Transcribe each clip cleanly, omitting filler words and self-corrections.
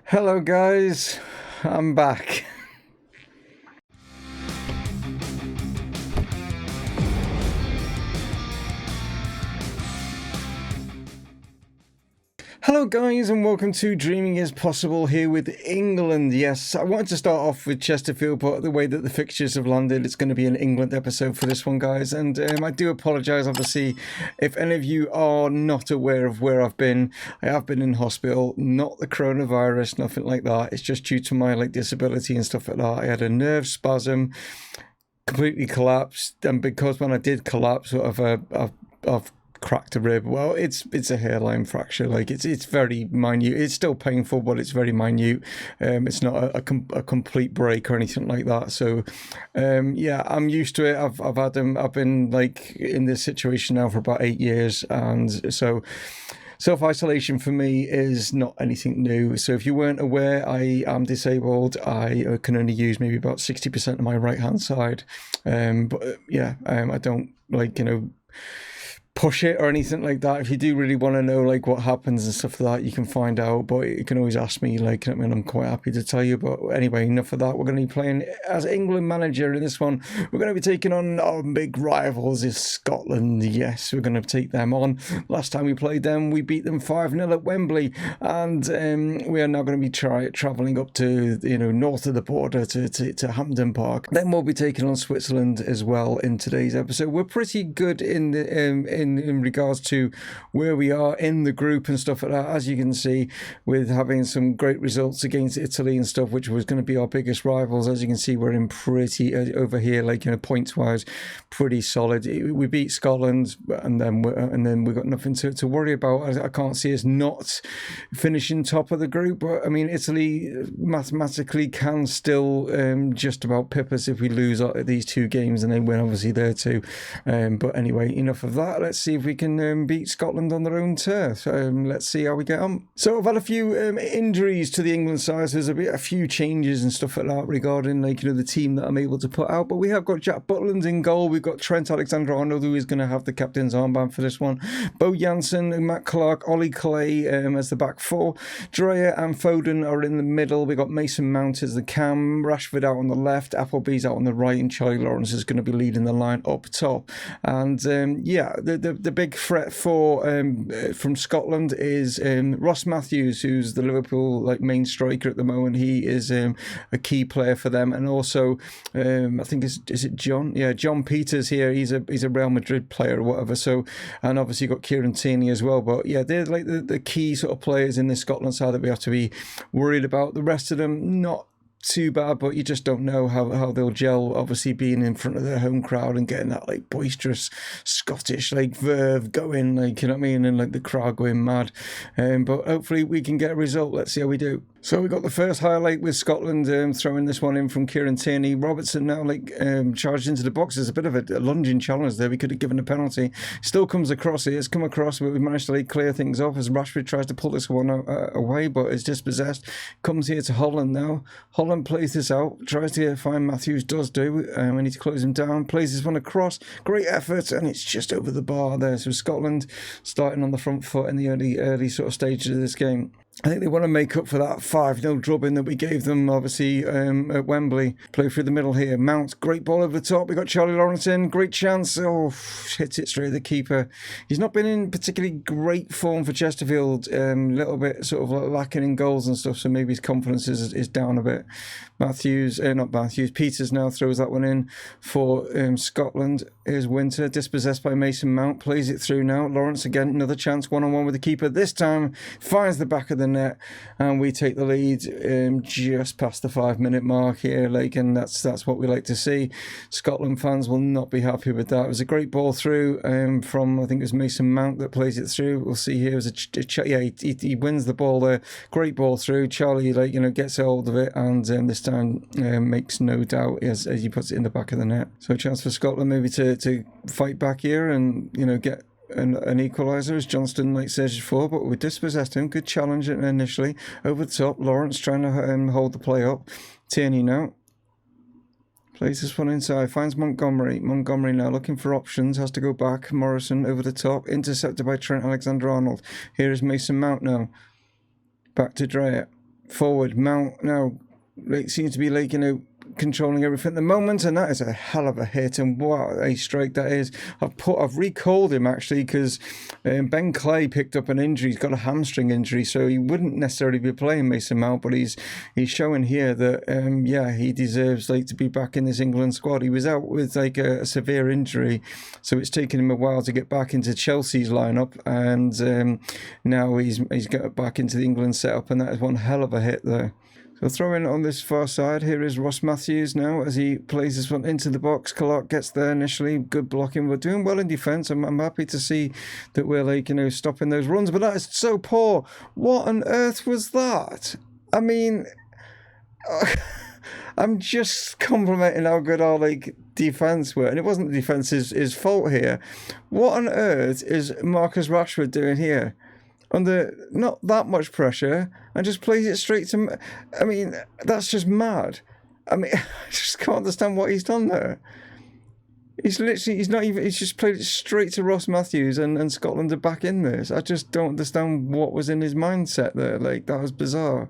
Hello guys, I'm back. Hello guys and welcome to Dreaming is Possible here with England. Yes, I wanted to start off with Chesterfield, but the way that the fixtures have landed, it's going to be an England episode for this one, guys. And I do apologise, obviously, if any of you are not aware of where I've been. I have been in hospital, not the coronavirus, nothing like that. It's just due to my disability and stuff like that. I had a nerve spasm, completely collapsed, and because when I did collapse, I've cracked a rib. Well, it's a hairline fracture. It's very minute. It's still painful, but it's very minute. It's not a complete break or anything like that. So, yeah, I'm used to it. I've been in this situation now for about 8 years, and so self-isolation for me is not anything new. So if you weren't aware, I am disabled. I can only use maybe about 60% of my right hand side. But yeah, I don't push it or anything like that. If you do really want to know what happens and stuff like that, you can find out, but you can always ask me. I'm quite happy to tell you. But anyway, enough of that. We're going to be playing as England manager in this one. We're going to be taking on our big rivals is Scotland. Yes, we're going to take them on. Last time we played them, we beat them 5-0 at Wembley, and we are now going to be travelling up to north of the border to Hampden Park. Then we'll be taking on Switzerland as well in today's episode. We're pretty good in regards to where we are in the group and stuff like that, as you can see, with having some great results against Italy and stuff, which was going to be our biggest rivals. As you can see, we're in pretty over here, points wise, pretty solid. We beat Scotland, and then we got nothing to worry about. I can't see us not finishing top of the group, but I mean, Italy mathematically can still just about pip us if we lose these two games, and they win obviously there too. But anyway, enough of that. Let's see if we can beat Scotland on their own turf. Let's see how we get on. So I've had a few injuries to the England side. So there's a few changes and stuff like that regarding the team that I'm able to put out. But we have got Jack Butland in goal. We've got Trent Alexander-Arnold, who is going to have the captain's armband for this one. Bo Jansen, Matt Clark, Ollie Clay as the back four. Dreyer and Foden are in the middle. We've got Mason Mount as the cam. Rashford out on the left. Appleby's out on the right. And Charlie Lawrence is going to be leading the line up top. And yeah, the big threat from Scotland is Ross Matthews, who's the Liverpool main striker at the moment. He is a key player for them, and also I think is it John? Yeah, John Peters here. He's a Real Madrid player or whatever. So, and obviously got Kieran Tierney as well. But yeah, they're the key sort of players in this Scotland side that we have to be worried about. The rest of them not too bad, but you just don't know how they'll gel, obviously being in front of their home crowd and getting that boisterous Scottish verve going, you know what I mean, and the crowd going mad. But hopefully we can get a result. Let's see how we do. So we got the first highlight with Scotland throwing this one in from Kieran Tierney. Robertson now charged into the box. There's a bit of a lunging challenge there. We could have given a penalty. Still comes across it. It's come across, but we managed to clear things off as Rashford tries to pull this one away, but it's dispossessed. Comes here to Holland now. Holland plays this out. Tries to find Matthews. Does do. We need to close him down. Plays this one across. Great effort, and it's just over the bar there. So Scotland starting on the front foot in the early sort of stages of this game. I think they want to make up for that 5-0 drubbing that we gave them, obviously, at Wembley. Play through the middle here. Mount, great ball over the top. We got Charlie Lawrence in. Great chance. Oh, hits it straight at the keeper. He's not been in particularly great form for Chesterfield. A little bit sort of lacking in goals and stuff, so maybe his confidence is down a bit. Peters now throws that one in for Scotland. Here's Winter, dispossessed by Mason Mount. Plays it through now. Lawrence again, another chance, one-on-one with the keeper. This time, finds the back of the net, and we take the lead just past the 5-minute mark here, and that's what we like to see. Scotland fans will not be happy with that. It was a great ball through from, I think it was Mason Mount that plays it through. We'll see here. He wins the ball there. Great ball through. Charlie gets hold of it, and this time makes no doubt as he puts it in the back of the net. So a chance for Scotland maybe to fight back here and get an equaliser, as Johnston says before, but we dispossessed him. Good challenge initially. Over the top, Lawrence trying to hold the play up. Tierney now plays this one inside, finds Montgomery. Montgomery now looking for options, has to go back. Morrison over the top, intercepted by Trent Alexander-Arnold. Here is Mason Mount now. Back to Dreyer. forward. Mount now like seems to be like, you know, controlling everything at the moment, and that is a hell of a hit, and what a strike that is. I've recalled him actually because Ben Clay picked up an injury. He's got a hamstring injury, so he wouldn't necessarily be playing Mason Mount, but he's showing here that yeah, he deserves like to be back in this England squad. He was out with like a severe injury, so it's taken him a while to get back into Chelsea's lineup, and now he's got back into the England setup, and that is one hell of a hit there. So throwing on this far side, here is Ross Matthews now as he plays this one into the box. Clark gets there initially, good blocking. We're doing well in defence. I'm happy to see that we're like, you know, stopping those runs, but that is so poor. What on earth was that? I mean, I'm just complimenting how good our like defence were, and it wasn't the defence's fault here. What on earth is Marcus Rashford doing here? Under not that much pressure, and just plays it straight to... I mean, that's just mad. I mean, I just can't understand what he's done there. He's just played it straight to Ross Matthews, and Scotland are back in this. I just don't understand what was in his mindset there. Like, that was bizarre.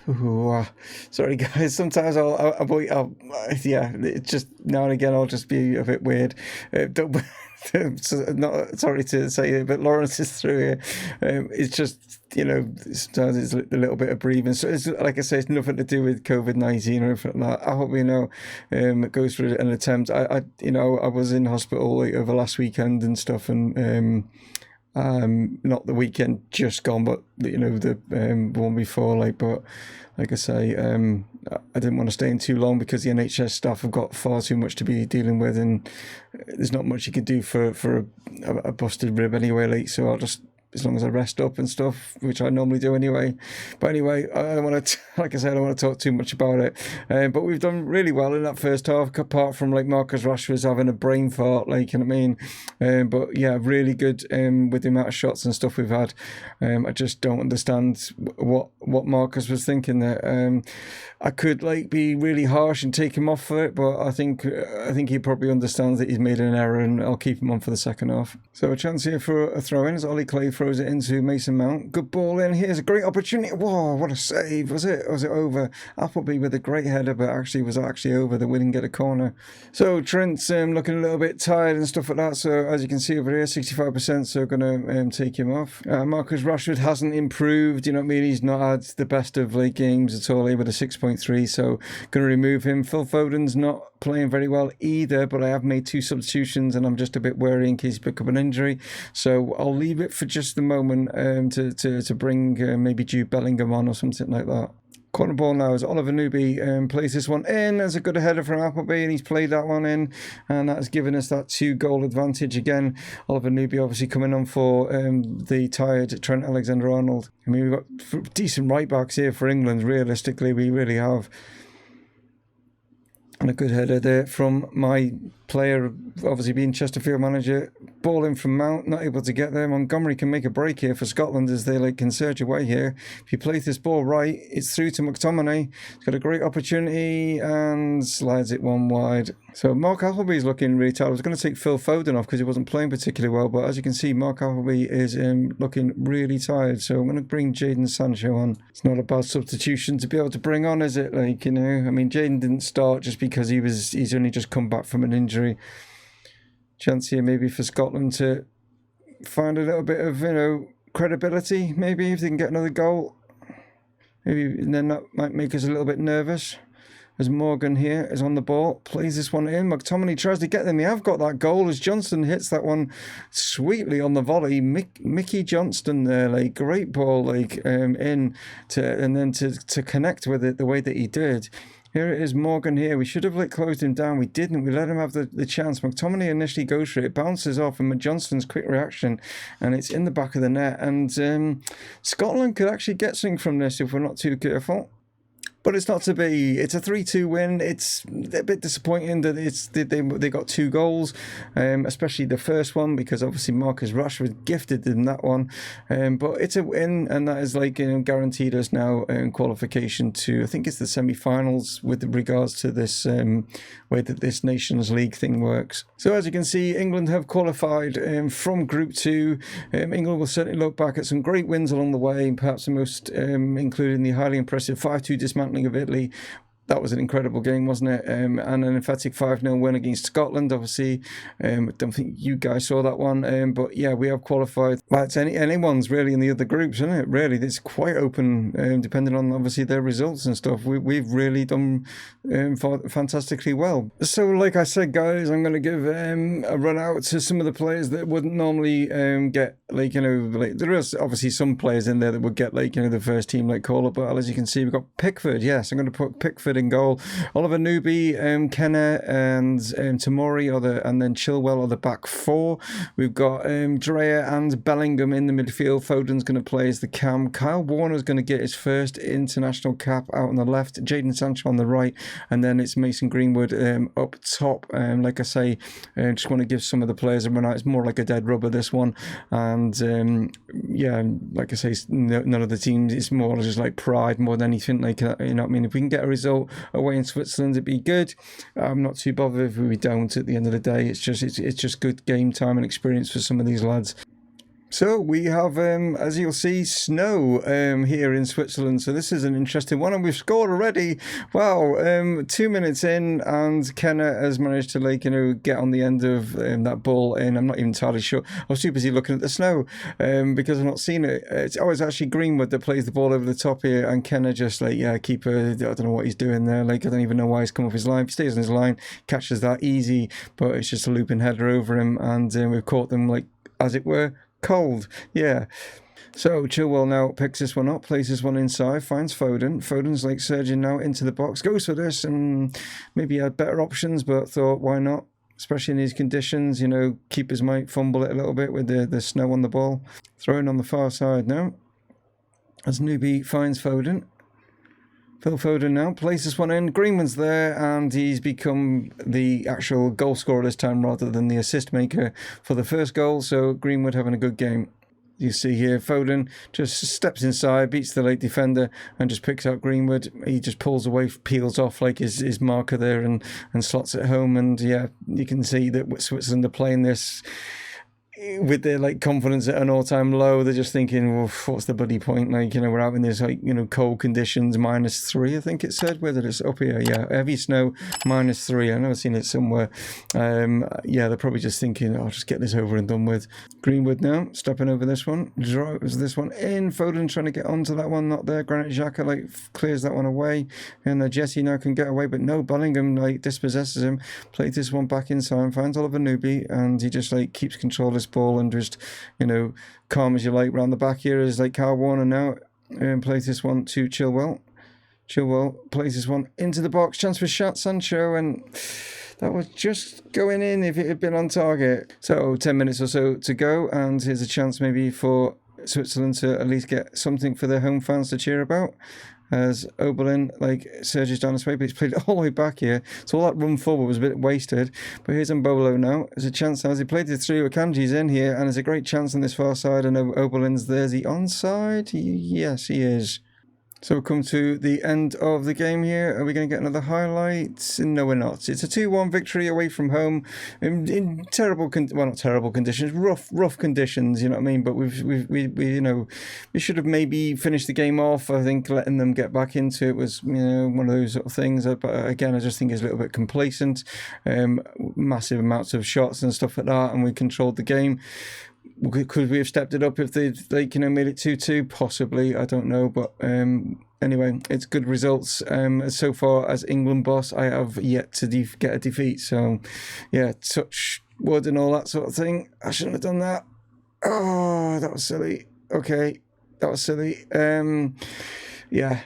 Ooh, sorry guys, sometimes I'll yeah, it's just now and again I'll just be a bit weird. Not sorry to say it, but Lawrence is through here. It's just, you know, sometimes it's a little bit of breathing. So it's like I say, it's nothing to do with COVID-19 or anything like that. I hope you know it goes through an attempt. I was in hospital like, over last weekend and stuff, and not the weekend just gone, but you know, the one before, like, but like I say, I didn't want to stay in too long because the NHS staff have got far too much to be dealing with, and there's not much you can do for a busted rib anyway, like, so I'll just, as long as I rest up and stuff, which I normally do anyway. But anyway, I don't want to, like I said, I don't want to talk too much about it. But we've done really well in that first half, apart from like Marcus Rashford's having a brain fart, like, you know what I mean? But yeah, really good with the amount of shots and stuff we've had. I just don't understand what Marcus was thinking there. I could like be really harsh and take him off for it, but I think he probably understands that he's made an error, and I'll keep him on for the second half. So a chance here for a throw in as Ollie Clay throws it into Mason Mount. Good ball in. Here's a great opportunity. Whoa, what a save. Was it over? Appleby with a great header, but actually was over. The winning get a corner. So Trent's looking a little bit tired and stuff like that. So as you can see over here, 65%, so going to take him off. Marcus Rashford hasn't improved. You know what I mean? He's not had the best of late games at all, with a 6.3, so going to remove him. Phil Foden's not playing very well either, but I have made 2 substitutions, and I'm just a bit wary in case he pick up an injury, so I'll leave it for just the moment to bring maybe Jude Bellingham on or something like that. Corner ball now as Oliver Newby plays this one in. There's a good header from Appleby, and he's played that one in, and that has given us that 2-goal advantage again. Oliver Newby obviously coming on for the tired Trent Alexander-Arnold. I mean, we've got decent right backs here for England, realistically, we really have. And a good header there from my player, obviously being Chesterfield manager. Ball in from Mount, not able to get there. Montgomery can make a break here for Scotland as they like can surge away here. If he plays this ball right, it's through to McTominay. He's got a great opportunity and slides it one wide. So Mark Appleby's looking really tired. I was going to take Phil Foden off because he wasn't playing particularly well, but as you can see, Mark Appleby is looking really tired. So I'm going to bring Jadon Sancho on. It's not a bad substitution to be able to bring on, is it? Like, you know, I mean, Jadon didn't start just because he's only just come back from an injury. Chance here maybe for Scotland to find a little bit of, you know, credibility, maybe, if they can get another goal. Maybe, and then that might make us a little bit nervous. As Morgan here is on the ball, plays this one in. McTominay tries to get them. They have got that goal as Johnston hits that one sweetly on the volley. Mickey Johnston there, like, great ball, like, in to, and then to connect with it the way that he did. Here it is, Morgan here. We should have like closed him down. We didn't. We let him have the chance. McTominay initially goes for it, bounces off, and Johnston's quick reaction, and it's in the back of the net. And Scotland could actually get something from this if we're not too careful. But it's not to be. It's a 3-2 win. It's a bit disappointing that they got 2 goals, especially the first one, because obviously Marcus Rashford gifted in that one. But it's a win, and that is guaranteed us now qualification to, I think it's the semi-finals with regards to this way that this Nations League thing works. So as you can see, England have qualified from Group 2. England will certainly look back at some great wins along the way, perhaps the most including the highly impressive 5-2 dismantling of Italy. That was an incredible game, wasn't it? And an emphatic 5-0 win against Scotland, obviously. I don't think you guys saw that one. But yeah, we have qualified. Well, it's anyone's really in the other groups, isn't it? Really, it's quite open, depending on obviously their results and stuff. We've really done fantastically well. So like I said, guys, I'm going to give a run out to some of the players that wouldn't normally get, there is obviously some players in there that would get, the first team call up. But as you can see, we've got Pickford. Yes, I'm going to put Pickford in goal. Oliver Newby, Kenner, and Tamori, and then Chilwell are the back 4. We've got Dreyer and Bellingham in the midfield. Foden's going to play as the cam. Kyle Warner's going to get his first international cap out on the left. Jadon Sancho on the right, and then it's Mason Greenwood up top. Like I say, just want to give some of the players a run out. It's more like a dead rubber, this one, and yeah, like I say, none of the teams. It's more just pride more than anything. You know what I mean? If we can get a result away in Switzerland, it'd be good. I'm not too bothered if we don't. At the end of the day, it's just good game time and experience for some of these lads. So we have, as you'll see, snow here in Switzerland. So this is an interesting one, and we've scored already. Wow, 2 minutes in, and Kenner has managed to get on the end of that ball in. I'm not even entirely sure. I was too busy looking at the snow because I've not seen it. It's actually Greenwood that plays the ball over the top here, and Kenner just keeper. I don't know what he's doing there. I don't even know why he's come off his line. He stays on his line, catches that easy, but it's just a looping header over him, and we've caught them as it were. Cold, yeah. So Chilwell now picks this one up, plays this one inside, finds Foden. Foden's surging now into the box, goes for this, and maybe had better options, but thought, why not? Especially in these conditions, keepers might fumble it a little bit with the snow on the ball. Throwing on the far side now, as Newby finds Foden. Phil Foden now plays this one in. Greenwood's there, and he's become the actual goal scorer this time rather than the assist maker for the first goal. So Greenwood having a good game. You see here, Foden just steps inside, beats the late defender, and just picks out Greenwood. He just pulls away, peels off his marker there, and slots it home. And yeah, you can see that Switzerland are playing this with their confidence at an all-time low. They're just thinking, well, what's the bloody point? We're out in this cold conditions, -3, I think it said. Whether it's up here, yeah, heavy snow, -3. I've never seen it somewhere. Yeah, they're probably just thinking, I'll just get this over and done with. Greenwood now stepping over this one, drives this one in. Foden trying to get onto that one, not there. Granit Xhaka clears that one away, and Jesse now can get away, but no, Bellingham dispossesses him. Plays this one back inside, finds Oliver Newby, and he just keeps control of this ball and just calm as you round the back here is Kyle Warner now, and plays this one to Chilwell. Chilwell plays this one into the box, chance for Sancho, and that was just going in if it had been on target. So 10 minutes or so to go, and here's a chance maybe for Switzerland to at least get something for their home fans to cheer about, as Oberlin surges down his way, but he's played it all the way back here. So all that run forward was a bit wasted. But here's Mbolo now. There's a chance now as he played it through. Akanji's in here, and there's a great chance on this far side. And Oberlin's there. Is he onside? Yes, he is. So we'll come to the end of the game here. Are we going to get another highlight? No, we're not. It's a 2-1 victory away from home in terrible, not terrible conditions, rough conditions. You know what I mean? But we should have maybe finished the game off. I think letting them get back into it was one of those sort of things. But again, I just think it's a little bit complacent. Massive amounts of shots and stuff like that, and we controlled the game. Could we have stepped it up if they'd made it 2-2? Possibly, I don't know. But anyway, it's good results. So far as England boss, I have yet to get a defeat. So yeah, touch wood and all that sort of thing. I shouldn't have done that. Oh, that was silly. Okay, that was silly. yeah,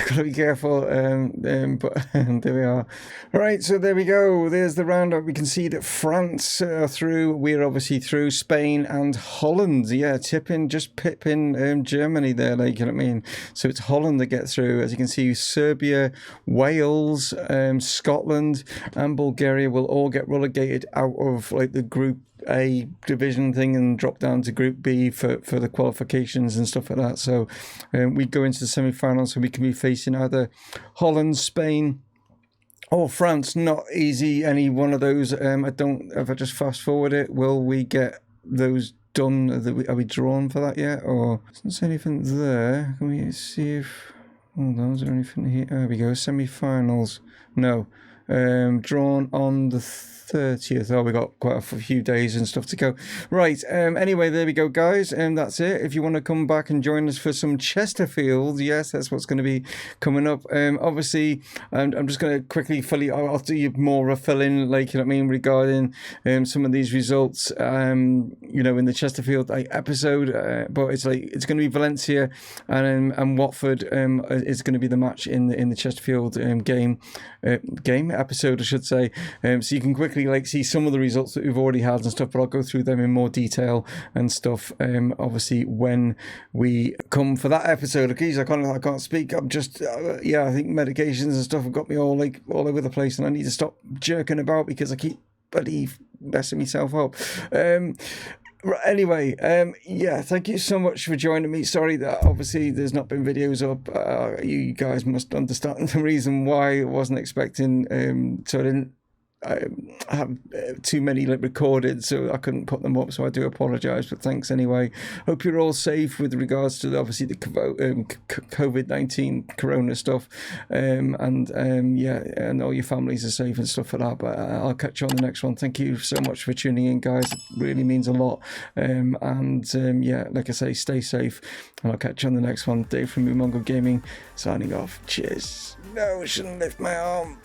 gotta be careful. But there we are. Right, so there we go. There's the roundup. We can see that France are through. We're obviously through. Spain and Holland. Yeah, just pipping Germany there. Like, you know what I mean? So it's Holland that get through. As you can see, Serbia, Wales, Scotland, and Bulgaria will all get relegated out of like the Group A division thing and drop down to Group B for the qualifications and stuff like that. So we go into the semi-finals, so we can be facing either Holland, Spain, or France. Not easy, any one of those. If I just fast forward it, will we get those done? Are we drawn for that yet? Or doesn't say anything there. Can we see if... Hold on, is there anything here? There we go, semi-finals. No. Drawn on the 30th. Oh, we got quite a few days and stuff to go. Right. Anyway, there we go, guys. That's it. If you want to come back and join us for some Chesterfield, yes, that's what's going to be coming up. Obviously, I'm just going to quickly I'll do you more of a fill-in, like, you know what I mean, regarding some of these results, you know, in the Chesterfield episode. But it's going to be Valencia and Watford is going to be the match in the Chesterfield game episode, I should say. So you can quickly see some of the results that we've already had and stuff, but I'll go through them in more detail and stuff. Obviously, when we come for that episode. Okay, I can't speak. I'm just I think medications and stuff have got me all over the place, and I need to stop jerking about because I keep bloody messing myself up. Anyway, thank you so much for joining me. Sorry that obviously there's not been videos up. You guys must understand the reason why I wasn't expecting, so I didn't have too many recorded, so I couldn't put them up, so I do apologise, but thanks anyway. Hope you're all safe with regards to obviously the COVID-19 corona stuff, and all your families are safe and stuff like that. But I'll catch you on the next one. Thank you so much for tuning in, guys. It really means a lot. Like I say, stay safe, and I'll catch you on the next one. Dave from Mumongu Gaming signing off. Cheers. No, I shouldn't lift my arm.